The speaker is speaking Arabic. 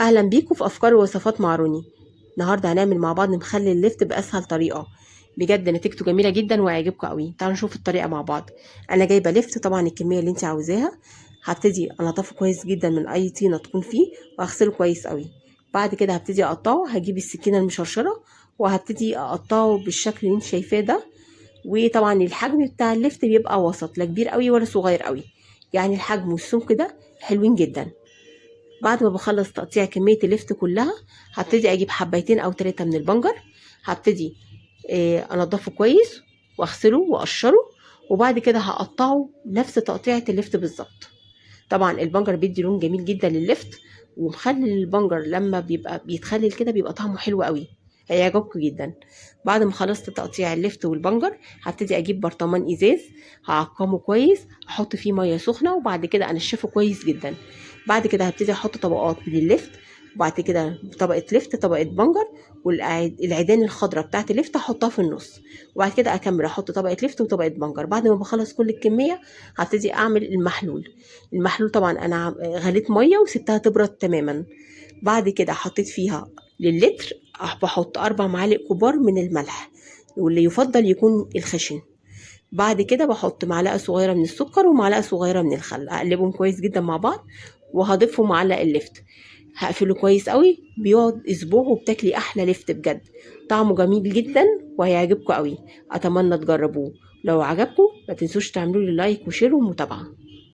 اهلا بيكم في افكار ووصفات مع روني. النهارده هنعمل مع بعض مخلل اللفت باسهل طريقه. بجد نتيجته جميله جدا وهيعجبكم قوي. تعالوا نشوف الطريقه مع بعض. انا جايبه لفت، طبعا الكميه اللي انت عاوزاها. هبتدي انضفه كويس جدا من اي طينه تكون فيه واغسله كويس قوي. بعد كده هبتدي اقطعه، هجيب السكينه المشرشره وهبتدي اقطعه بالشكل اللي انت شايفاه ده. وطبعا الحجم بتاع اللفت بيبقى وسط، لا كبير قوي ولا صغير قوي، يعني الحجم والسمك ده حلوين جدا. بعد ما بخلص تقطيع كمية اللفت كلها، هبتدي اجيب حبايتين او 3 من البنجر. هبتدي انضفه كويس واغسله واقشره، وبعد كده هقطعه نفس تقطيعة اللفت بالظبط. طبعا البنجر بيدي لون جميل جدا لللفت، ومخلل البنجر لما بيبقى بيتخلل كده بيبقى طعمه حلو قوي، هيعجبكم جدا. بعد ما خلصت تقطيع اللفت والبنجر، هبتدي اجيب برطمان ازاز، هعقمه كويس، احط فيه ميه سخنه وبعد كده انشفه كويس جدا. بعد كده هبتدي احط طبقات من اللفت، وبعد كده طبقه لفت، طبقه بنجر، والعيدان الخضراء بتاعت اللفت احطها في النص. وبعد كده اكمل احط طبقه لفت وطبقه بنجر. بعد ما بخلص كل الكميه، هبتدي اعمل المحلول. المحلول طبعا انا غليت ميه وسبتها تبرد تماما. بعد كده حطيت فيها للتر، بحط 4 معالق كبار من الملح، واللي يفضل يكون الخشن. بعد كده بحط معلقه صغيره من السكر ومعلقه صغيره من الخل، اقلبهم كويس جدا مع بعض، وهضيفهم معلق اللفت. هقفله كويس قوي، بيقعد اسبوع وبتاكلي احلى لفت بجد. طعمه جميل جدا وهيعجبكم قوي. اتمنى تجربوه. لو عجبكم ما تنسوش تعملوا لي لايك وشير ومتابعه.